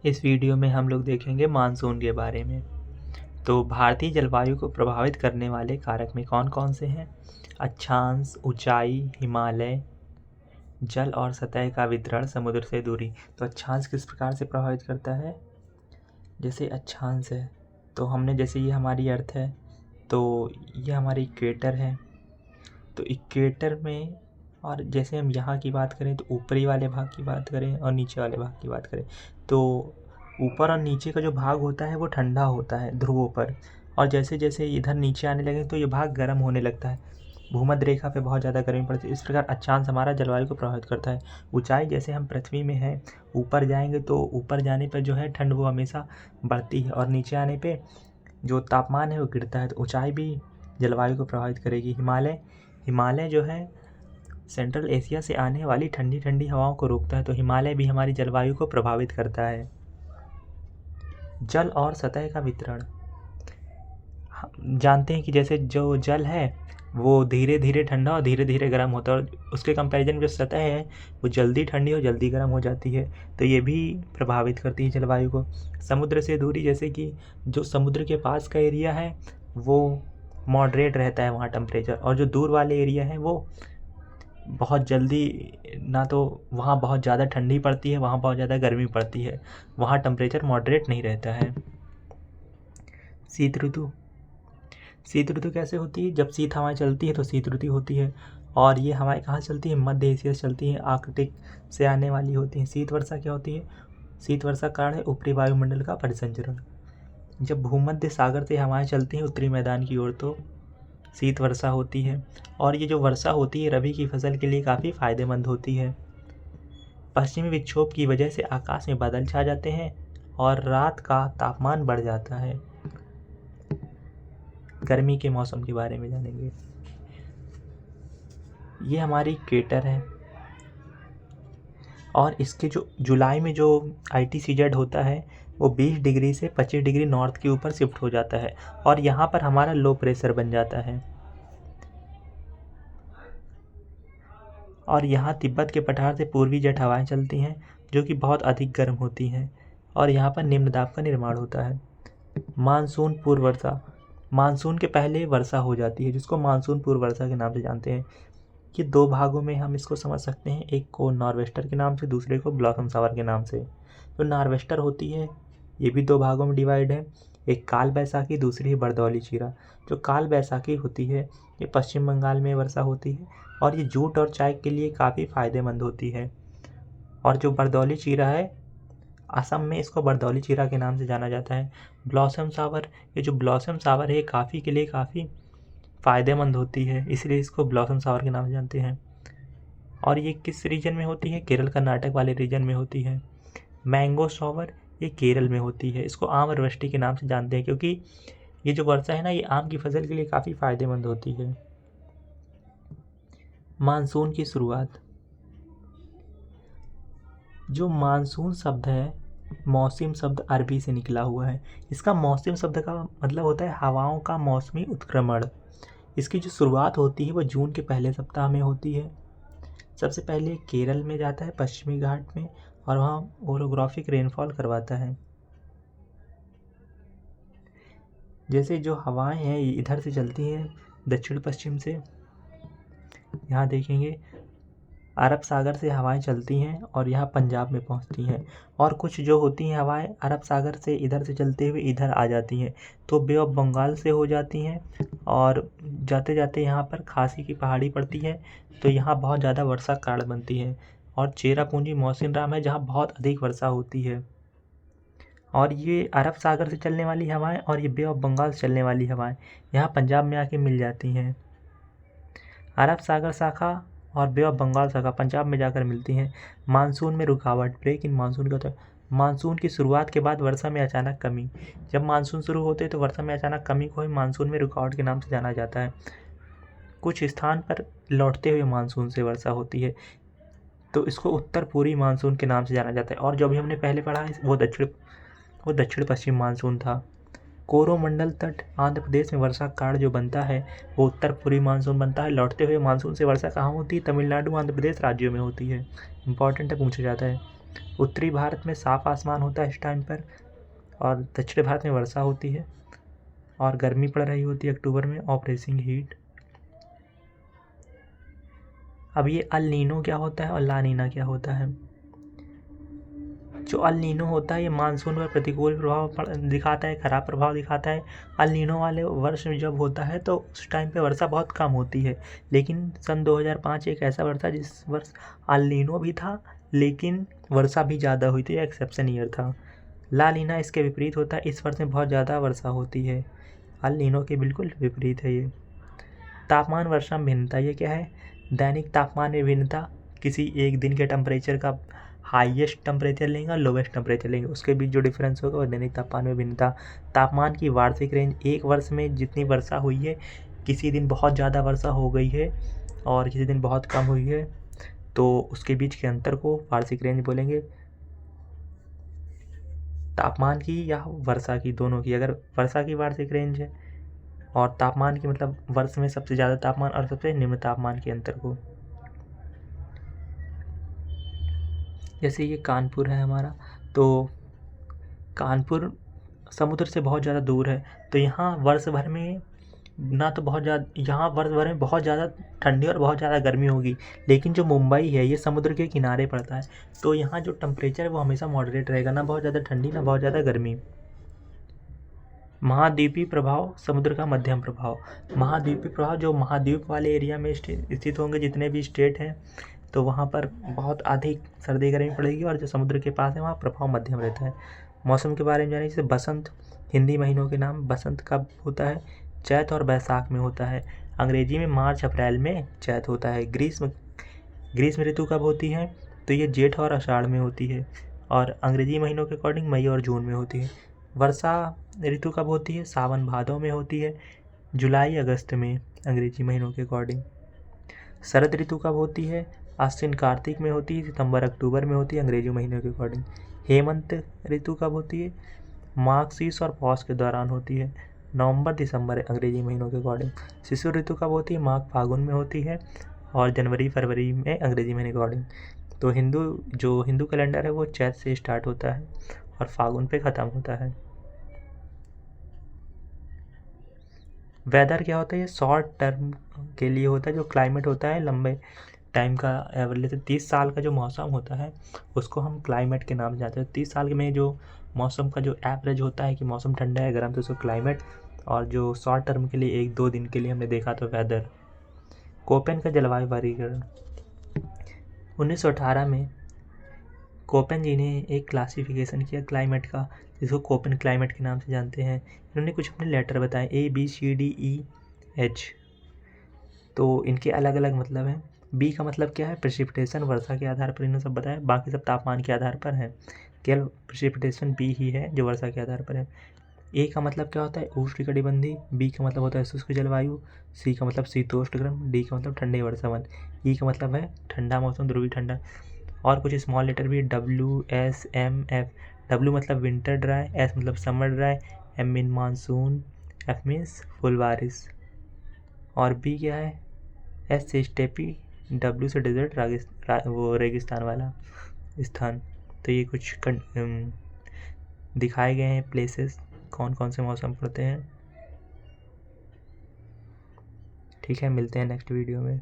इस वीडियो में हम लोग देखेंगे मानसून के बारे में। तो भारतीय जलवायु को प्रभावित करने वाले कारक में कौन कौन से हैं? अक्षांश, ऊंचाई, हिमालय, जल और सतह का वितरण, समुद्र से दूरी। तो अक्षांश किस प्रकार से प्रभावित करता है? जैसे अक्षांश है तो हमने जैसे ये हमारी अर्थ है तो ये हमारी इक्वेटर है। तो इक्वेटर में और जैसे हम यहाँ की बात करें तो ऊपरी वाले भाग की बात करें और नीचे वाले भाग की बात करें तो ऊपर और नीचे का जो भाग होता है वो ठंडा होता है ध्रुवों पर, और जैसे जैसे इधर नीचे आने लगे तो ये भाग गर्म होने लगता है। भूमध्य रेखा पे बहुत ज़्यादा गर्मी पड़ती है। इस प्रकार अक्षांश हमारा जलवायु को प्रभावित करता है। ऊंचाई, जैसे हम पृथ्वी में हैं, ऊपर जाएंगे तो ऊपर जाने पर जो है ठंड वो हमेशा बढ़ती है और नीचे आने पे जो तापमान है वो गिरता है। तो ऊंचाई भी जलवायु को प्रभावित करेगी। हिमालय, हिमालय जो है सेंट्रल एशिया से आने वाली ठंडी ठंडी हवाओं को रोकता है, तो हिमालय भी हमारी जलवायु को प्रभावित करता है। जल और सतह का वितरण, हम जानते हैं कि जैसे जो जल है वो धीरे धीरे ठंडा और धीरे धीरे गर्म होता है, और उसके कंपैरिजन में जो सतह है वो जल्दी ठंडी और जल्दी गर्म हो जाती है, तो ये भी प्रभावित करती है जलवायु को। समुद्र से दूरी, जैसे कि जो समुद्र के पास का एरिया है वो मॉडरेट रहता है वहाँ टेम्परेचर, और जो दूर वाले एरिया है वो बहुत जल्दी, ना तो वहाँ बहुत ज़्यादा ठंडी पड़ती है, वहाँ बहुत ज़्यादा गर्मी पड़ती है, वहाँ टेम्परेचर मॉडरेट नहीं रहता है। शीत ऋतु, शीत ऋतु कैसे होती है? जब शीत हवाएं चलती है तो शीत ऋतु होती है, और ये हवाएं कहाँ चलती है? मध्य एशिया से चलती हैं, आर्कटिक से आने वाली होती हैं। शीत वर्षा क्या होती है? शीत वर्षा का कारण है ऊपरी वायुमंडल का परिसंचरण। जब भूमध्य सागर से हवाएं चलती हैं उत्तरी मैदान की ओर तो शीत वर्षा होती है, और ये जो वर्षा होती है रबी की फसल के लिए काफ़ी फायदेमंद होती है। पश्चिमी विक्षोभ की वजह से आकाश में बादल छा जाते हैं और रात का तापमान बढ़ जाता है। गर्मी के मौसम के बारे में जानेंगे। ये हमारी इक्वेटर है, और इसके जो जुलाई में जो ITCZ होता है वो 20 डिग्री से 25 डिग्री नॉर्थ के ऊपर शिफ्ट हो जाता है, और यहाँ पर हमारा लो प्रेशर बन जाता है, और यहाँ तिब्बत के पठार से पूर्वी जेट हवाएं चलती हैं जो कि बहुत अधिक गर्म होती हैं, और यहाँ पर निम्न दाब का निर्माण होता है। मानसून पूर्व वर्षा, मानसून के पहले वर्षा हो जाती है जिसको मानसून पूर्व वर्षा के नाम से जानते हैं। ये दो भागों में हम इसको समझ सकते हैं, एक को नॉर्वेस्टर के नाम से, दूसरे को ब्लॉसम शावर के नाम से। तो नॉर्वेस्टर होती है, ये भी दो भागों में डिवाइड है, एक काल बैसाखी, दूसरी है बरदौली चीरा। जो काल बैसाखी होती है ये पश्चिम बंगाल में वर्षा होती है, और ये जूट और चाय के लिए काफ़ी फ़ायदेमंद होती है। और जो बरदौली चीरा है, असम में इसको बरदौली चीरा के नाम से जाना जाता है। ब्लॉसम शावर, ये जो ब्लॉसम शावर है ये काफ़ी के लिए काफ़ी फ़ायदेमंद होती है, इसलिए इसको ब्लॉसम शावर के नाम से जानते हैं। और ये किस रीजन में होती है? केरल कर्नाटक वाले रीजन में होती है। मैंगो शावर, ये केरल में होती है, इसको आम वृष्टि के नाम से जानते हैं क्योंकि ये जो वर्षा है ना ये आम की फसल के लिए काफ़ी फ़ायदेमंद होती है। मानसून की शुरुआत, जो मानसून शब्द है मौसम शब्द अरबी से निकला हुआ है। इसका मौसम शब्द का मतलब होता है हवाओं का मौसमी उत्क्रमण। इसकी जो शुरुआत होती है वो जून के पहले सप्ताह में होती है। सबसे पहले केरल में जाता है, पश्चिमी घाट में, और वहाँ ओरोग्राफिक रेनफॉल करवाता है। जैसे जो हवाएं हैं ये इधर से चलती हैं दक्षिण पश्चिम से, यहाँ देखेंगे अरब सागर से हवाएं चलती हैं और यहाँ पंजाब में पहुँचती हैं, और कुछ जो होती हैं हवाएं अरब सागर से इधर से चलते हुए इधर आ जाती हैं तो बे ऑफ बंगाल से हो जाती हैं, और जाते जाते यहाँ पर खासी की पहाड़ी पड़ती है तो यहाँ बहुत ज़्यादा वर्षा कारण बनती है, और चेरापूंजी मौसिनराम है जहाँ बहुत अधिक वर्षा होती है। और ये अरब सागर से चलने वाली हवाएं और ये बे ऑफ बंगाल से चलने वाली हवाएं यहाँ पंजाब में आके मिल जाती हैं। अरब सागर शाखा और बे ऑफ बंगाल शाखा पंजाब में जाकर मिलती हैं। मानसून में रुकावट, ब्रेक इन मानसून का होता है। मानसून की शुरुआत के बाद वर्षा में अचानक कमी, जब मानसून शुरू होते हैं तो वर्षा में अचानक कमी को ही मानसून में रुकावट के नाम से जाना जाता है। कुछ स्थान पर लौटते हुए मानसून से वर्षा होती है तो इसको उत्तर पूर्वी मानसून के नाम से जाना जाता है, और जो भी हमने पहले पढ़ा है वो दक्षिण पश्चिम मानसून था। कोरोमंडल तट आंध्र प्रदेश में वर्षा कारण जो बनता है वो उत्तर पूर्वी मानसून बनता है। लौटते हुए मानसून से वर्षा कहाँ होती है? तमिलनाडु, आंध्र प्रदेश राज्यों में होती है। इंपॉर्टेंट है, पूछा जाता है। उत्तरी भारत में साफ आसमान होता है इस टाइम पर, और दक्षिण भारत में वर्षा होती है और गर्मी पड़ रही होती है अक्टूबर में, ऑपरेसिंग हीट। अब ये अल नीनो क्या होता है और ला नीना क्या होता है। जो अल नीनो होता है ये मानसून पर प्रतिकूल प्रभाव दिखाता है, खराब प्रभाव दिखाता है। अल नीनो वाले वर्ष में जब होता है तो उस टाइम पे वर्षा बहुत कम होती है, लेकिन सन 2005 एक ऐसा वर्ष था जिस वर्ष अल नीनो भी था लेकिन वर्षा भी ज़्यादा हुई थी, एक्सेप्शन ईयर था। ला नीना इसके विपरीत होता है, इस वर्ष में बहुत ज़्यादा वर्षा होती है। अल नीनो के बिल्कुल विपरीत है ये। तापमान वर्षा में भिन्नता, ये क्या है, दैनिक तापमान में भिन्नता, किसी एक दिन के टेम्परेचर का हाईएस्ट टेम्परेचर लेंगे और लोवेस्ट टेम्परेचर लेंगे, उसके बीच जो डिफरेंस होगा वो दैनिक तापमान में भिन्नता। तापमान की वार्षिक रेंज, एक वर्ष में जितनी वर्षा हुई है, किसी दिन बहुत ज़्यादा वर्षा हो गई है और किसी दिन बहुत कम हुई है, तो उसके बीच के अंतर को वार्षिक रेंज बोलेंगे। तापमान की या वर्षा की, दोनों की, अगर वर्षा की वार्षिक रेंज है और तापमान की मतलब वर्ष में सबसे ज़्यादा तापमान और सबसे निम्न तापमान के अंतर को। जैसे ये कानपुर है हमारा, तो कानपुर समुद्र से बहुत ज़्यादा दूर है, तो यहाँ वर्ष भर में ना तो बहुत ज़्यादा, यहाँ वर्ष भर में बहुत ज़्यादा ठंडी और बहुत ज़्यादा गर्मी होगी, लेकिन जो मुंबई है ये समुद्र के किनारे पड़ता है, तो यहाँ जो टेम्परेचर है वो हमेशा मॉडरेट रहेगा, ना बहुत ज़्यादा ठंडी ना बहुत ज़्यादा गर्मी। महाद्वीपीय प्रभाव, समुद्र का मध्यम प्रभाव। महाद्वीपीय प्रभाव, जो महाद्वीप वाले एरिया में स्थित होंगे जितने भी स्टेट हैं, तो वहाँ पर बहुत अधिक सर्दी गर्मी पड़ेगी, और जो समुद्र के पास है वहाँ प्रभाव मध्यम रहता है। मौसम के बारे में जानिए, जैसे बसंत, हिंदी महीनों के नाम, बसंत कब होता है, चैत और बैसाख में होता है। अंग्रेजी में मार्च अप्रैल में चैत होता है। ग्रीष्म ऋतु कब होती है, तो ये जेठ और आषाढ़ में होती है, और अंग्रेजी महीनों के अकॉर्डिंग मई और जून में होती है। वर्षा ऋतु कब होती है, सावन भादों में होती है, जुलाई अगस्त में अंग्रेजी महीनों के अकॉर्डिंग। शरद ऋतु कब होती है, आश्विन कार्तिक में होती है, सितंबर अक्टूबर में होती है अंग्रेजी महीनों के अकॉर्डिंग। हेमंत ऋतु कब होती है, मार्गशीर्ष और पौष के दौरान होती है, नवंबर दिसंबर अंग्रेजी महीनों के अकॉर्डिंग। शिशु ऋतु कब होती है, माघ फागुन में होती है, और जनवरी फरवरी में अंग्रेजी महीने के अकॉर्डिंग। तो हिंदू कैलेंडर है वो चैत से स्टार्ट होता है और फागुन पे ख़त्म होता है। वेदर क्या होता है, ये शॉर्ट टर्म के लिए होता है, जो क्लाइमेट होता है लंबे टाइम का एवरेज, 30 साल का जो मौसम होता है उसको हम क्लाइमेट के नाम से जानते हैं। 30 साल में जो मौसम का जो एवरेज होता है कि मौसम ठंडा है गर्म, तो उसको क्लाइमेट, और जो शॉर्ट टर्म के लिए 1-2 दिन के लिए हमने देखा तो वेदर। कोपेन का जलवायु वर्गीकरण, 1918 में कोपेन जी ने एक क्लासिफिकेशन किया क्लाइमेट का, जिसको कोपेन क्लाइमेट के नाम से जानते हैं। इन्होंने कुछ अपने लेटर बताए, ABCDEH, तो इनके अलग अलग मतलब हैं। बी का मतलब क्या है, प्रेसिपिटेशन, वर्षा के आधार पर इन्होंने सब बताया, बाकी सब तापमान के आधार पर है, केवल प्रेसिपिटेशन बी ही है जो वर्षा के आधार पर है। ए का मतलब क्या होता है, उष्णकटिबंधीय, बी का मतलब होता है शुष्क जलवायु, सी का मतलब शीतोष्ण गर्म, डी का मतलब ठंडे वर्षावन, ई का मतलब है ठंडा मौसम, ध्रुवीय ठंडा। और कुछ स्मॉल लेटर भी, WSMF। डब्ल्यू मतलब विंटर ड्राई, एस मतलब summer dry, M mean monsoon, F means full बारिश, और बी क्या है, एस से स्टेपी, डब्ल्यू से डेजर्ट, वो रेगिस्तान वाला स्थान। तो ये कुछ दिखाए गए हैं प्लेसेस, कौन कौन से मौसम पड़ते हैं। ठीक है, मिलते हैं नेक्स्ट वीडियो में।